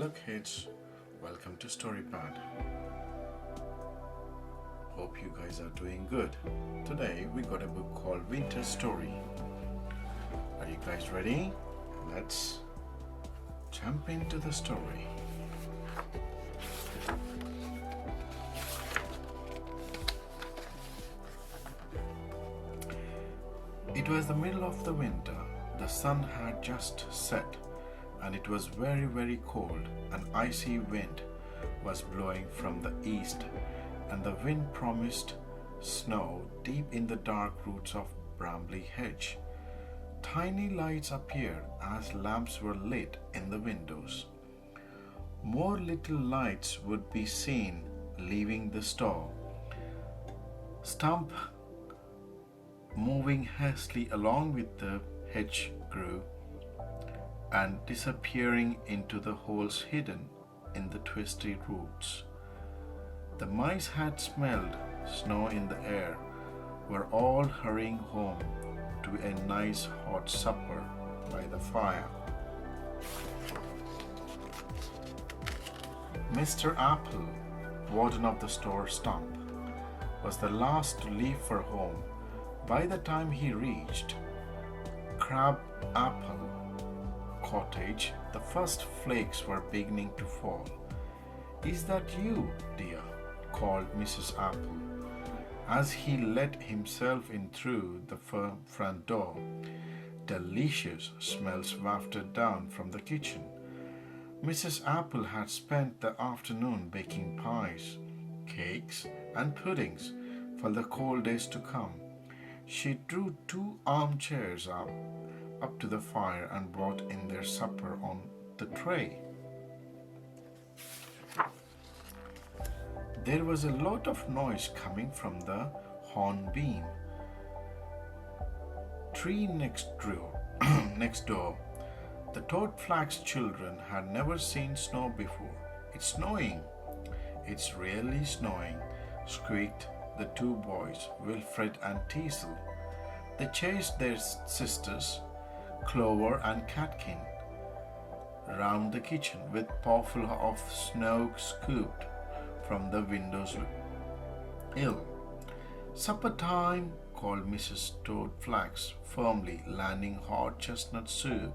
Hello kids, welcome to StoryPad. Hope you guys are doing good. Today we got a book called Winter Story. Are you guys ready? Let's jump into the story. It was the middle of the winter. The sun had just set and it was very, very cold. An icy wind was blowing from the east, and the wind promised snow deep in the dark roots of Brambly Hedge. Tiny lights appeared as lamps were lit in the windows. More little lights would be seen leaving the store. Stump moving hastily along with the hedge grew and disappearing into the holes hidden in the twisty roots. The mice had smelled snow in the air, were all hurrying home to a nice hot supper by the fire. Mr. Apple, warden of the store Stump, was the last to leave for home. By the time he reached Crab Apple cottage, the first flakes were beginning to fall. "Is that you, dear?" called Mrs. Apple as he let himself in through the front door. Delicious smells wafted down from the kitchen. Mrs. Apple had spent the afternoon baking pies, cakes, and puddings for the cold days to come. She drew two armchairs up to the fire and brought in their supper on the tray. There was a lot of noise coming from the hornbeam tree next door. The Toadflax children had never seen snow before. "It's snowing! It's really snowing!" squeaked the two boys, Wilfred and Teasel. They chased their sisters, Clover and Catkin, round the kitchen with pawful of snow scooped from the windows ill. "Supper time!" called Mrs. Toadflax firmly, landing hot chestnut soup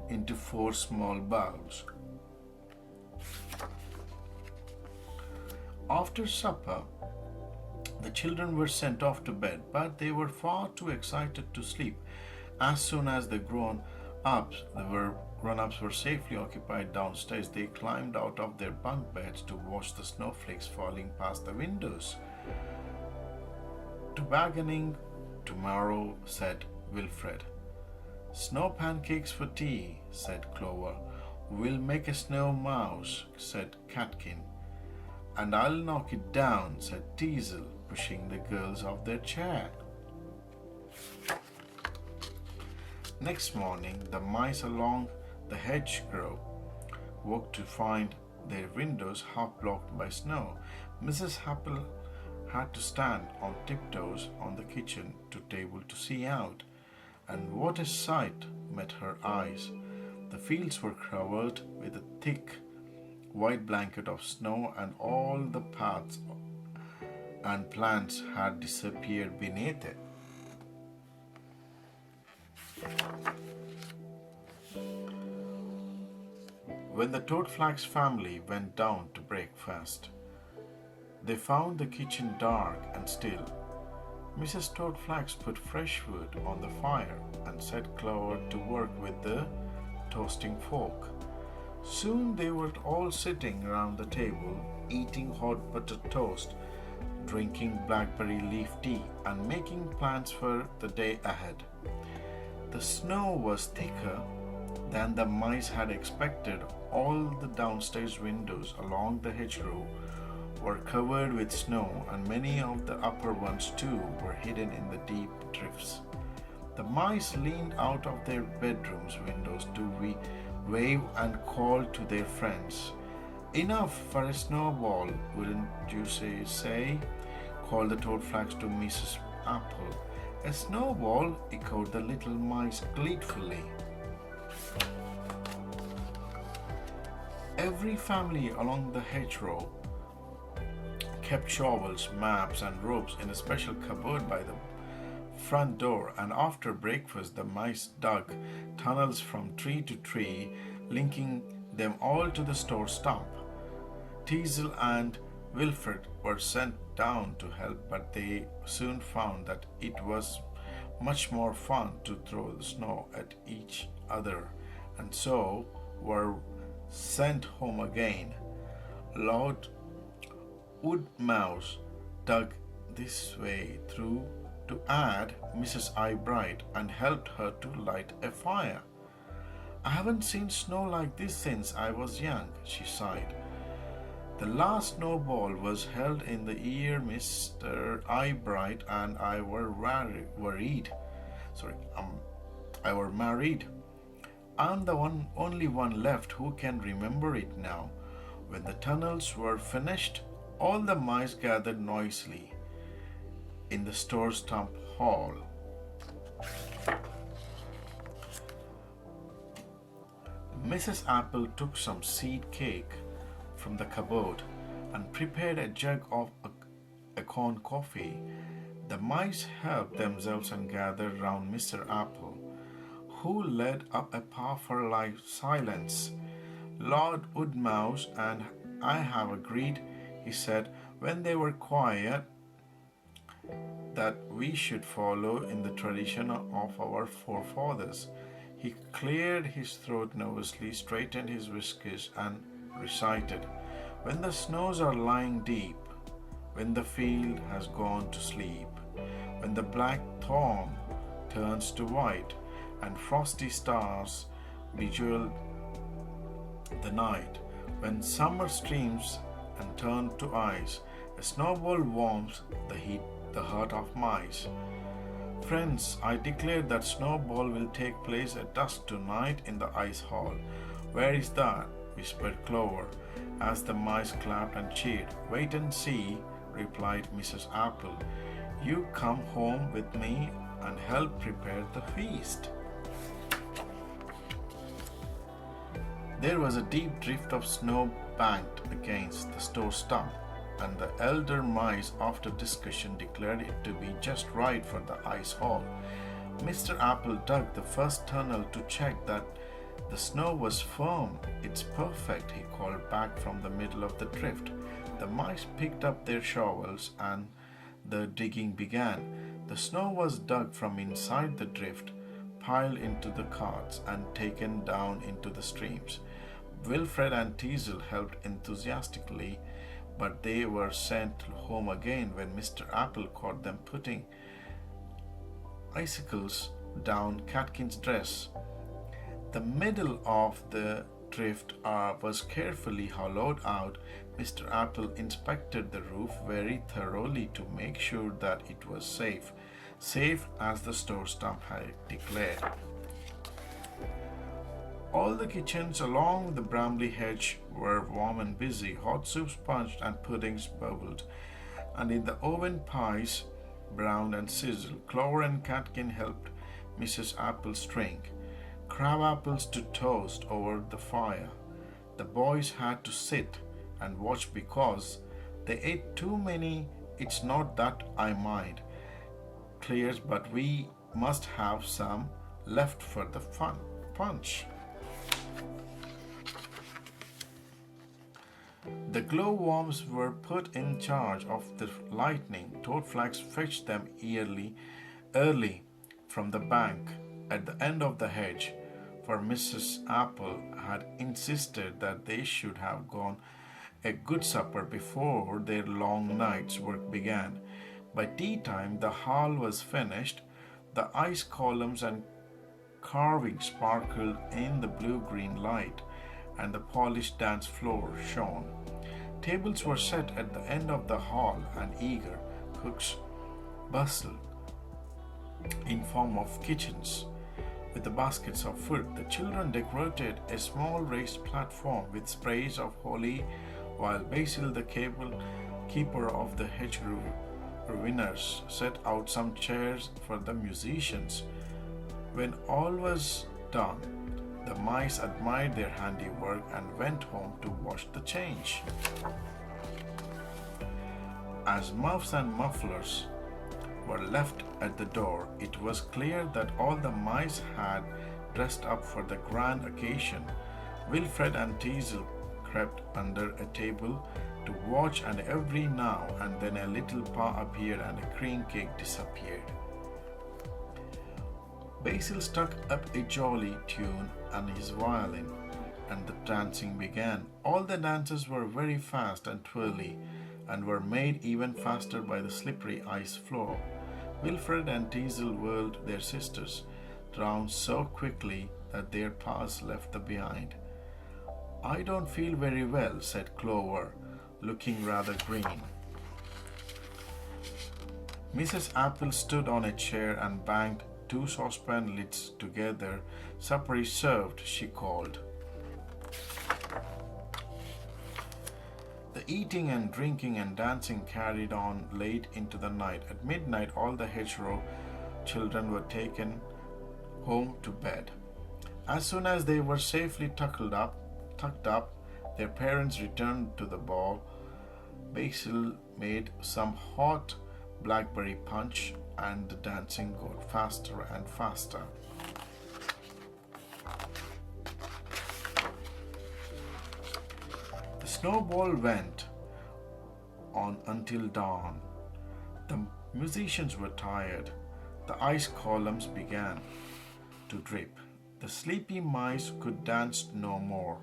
into 4 small bowls. After supper, the children were sent off to bed, but they were far too excited to sleep. As soon as the grown-ups were safely occupied downstairs, they climbed out of their bunk beds to watch the snowflakes falling past the windows. "Tobogganing tomorrow," said Wilfred. "Snow pancakes for tea," said Clover. "We'll make a snow mouse," said Catkin. "And I'll knock it down," said Teasel, pushing the girls off their chair. Next morning, the mice along the hedgerow woke to find their windows half blocked by snow. Mrs. Apple had to stand on tiptoes on the kitchen table to see out, and what a sight met her eyes! The fields were covered with a thick white blanket of snow, and all the paths and plants had disappeared beneath it. When the Toadflax family went down to breakfast, they found the kitchen dark and still. Mrs. Toadflax put fresh wood on the fire and set Clover to work with the toasting fork. Soon they were all sitting around the table, eating hot buttered toast, drinking blackberry leaf tea, and making plans for the day ahead. The snow was thicker than the mice had expected. All the downstairs windows along the hedgerow were covered with snow, and many of the upper ones too were hidden in the deep drifts. The mice leaned out of their bedrooms' windows to wave and call to their friends. "Enough for a snowball, wouldn't you say?" called the Toadflax to Mrs. Apple. "A snowball?" echoed the little mice gleefully. Every family along the hedgerow kept shovels, maps, and ropes in a special cupboard by the front door, and after breakfast, the mice dug tunnels from tree to tree, linking them all to the store stump. Teasel and Wilfred were sent down to help, but they soon found that it was much more fun to throw the snow at each other, and so were sent home again. Lord Woodmouse dug this way through to add Mrs. Eyebright and helped her to light a fire. I haven't seen snow like this since I was young, she sighed. The last snowball was held in the year Mr. Eyebright and I were worried. I were married. I'm the only one left who can remember it now. When the tunnels were finished, all the mice gathered noisily in the store stump hall. Mrs. Apple took some seed cake from the cupboard and prepared a jug of acorn coffee. The mice helped themselves and gathered round Mr. Apple, who led up a powerful silence. Lord Woodmouse and I have agreed, he said, when they were quiet, that we should follow in the tradition of our forefathers. He cleared his throat nervously, straightened his whiskers, and recited, when the snows are lying deep, when the field has gone to sleep, when the black thorn turns to white, and frosty stars bejewel the night, when summer streams and turns to ice, a snowball warms the heart of mice. Friends, I declare that snowball will take place at dusk tonight in the ice hall. Where is that? Whispered Clover, as the mice clapped and cheered. Wait and see, replied Mrs. Apple. You come home with me and help prepare the feast. There was a deep drift of snow banked against the store stump, and the elder mice, after discussion, declared it to be just right for the ice hall. Mr. Apple dug the first tunnel to check that the snow was firm. It's perfect, he called back from the middle of the drift. The mice picked up their shovels and the digging began. The snow was dug from inside the drift, piled into the carts, and taken down into the streams. Wilfred and Teasel helped enthusiastically, but they were sent home again when Mr. Apple caught them putting icicles down Catkin's dress. The middle of the drift was carefully hollowed out. Mr. Apple inspected the roof very thoroughly to make sure that it was safe as the store stump had declared. All the kitchens along the Brambly Hedge were warm and busy. Hot soups punched and puddings bubbled, and in the oven pies browned and sizzled. Clover and Catkin helped Mrs. Apple string crab apples to toast over the fire. The boys had to sit and watch because they ate too many. It's not that I mind, Clears, but we must have some left for the punch. The glowworms were put in charge of the lighting. Toadflax fetched them early from the bank at the end of the hedge, for Mrs. Apple had insisted that they should have gone a good supper before their long night's work began. By tea time, the hall was finished. The ice columns and carving sparkled in the blue-green light, and the polished dance floor shone. Tables were set at the end of the hall, and eager cooks bustled in form of kitchens with the baskets of food. The children decorated a small raised platform with sprays of holly, while Basil, the keeper of the hedge ruiners, set out some chairs for the musicians. When all was done, The mice admired their handiwork and went home to wash the change. As muffs and mufflers were left at the door, it was clear that all the mice had dressed up for the grand occasion. Wilfred and Teasel crept under a table to watch, and every now and then a little paw appeared and a cream cake disappeared. Basil struck up a jolly tune on his violin, and the dancing began. All the dances were very fast and twirly, and were made even faster by the slippery ice floor. Wilfred and Teasel whirled their sisters round so quickly that their paws left them behind. "I don't feel very well," said Clover, looking rather green. Mrs. Apple stood on a chair and banged two saucepan lids together. "Supper is served," she called. The eating and drinking and dancing carried on late into the night. At midnight, all the hedgerow children were taken home to bed. As soon as they were safely tucked up, their parents returned to the ball. Basil made some hot blackberry punch, and the dancing got faster and faster. The snowball went on until dawn. The musicians were tired. The ice columns began to drip. The sleepy mice could dance no more.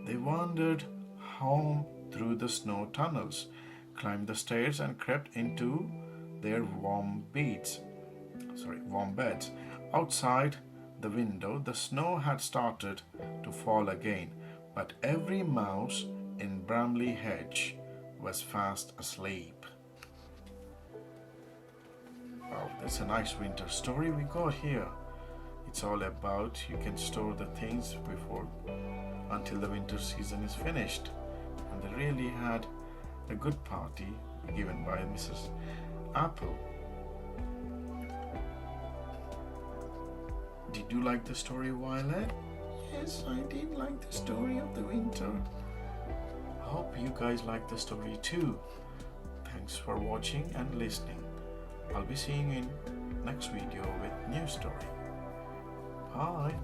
They wandered home through the snow tunnels, climbed the stairs, and crept into their warm beds. Outside the window, the snow had started to fall again, but every mouse in Brambly Hedge was fast asleep. Wow, that's a nice winter story we got here. It's all about you can store the things until the winter season is finished. And they really had a good party given by Mrs. Apple. Did you like the story, Violet? Yes, I did like the story of the winter. I hope you guys like the story too. Thanks for watching and listening. I'll be seeing you in next video with new story. Bye.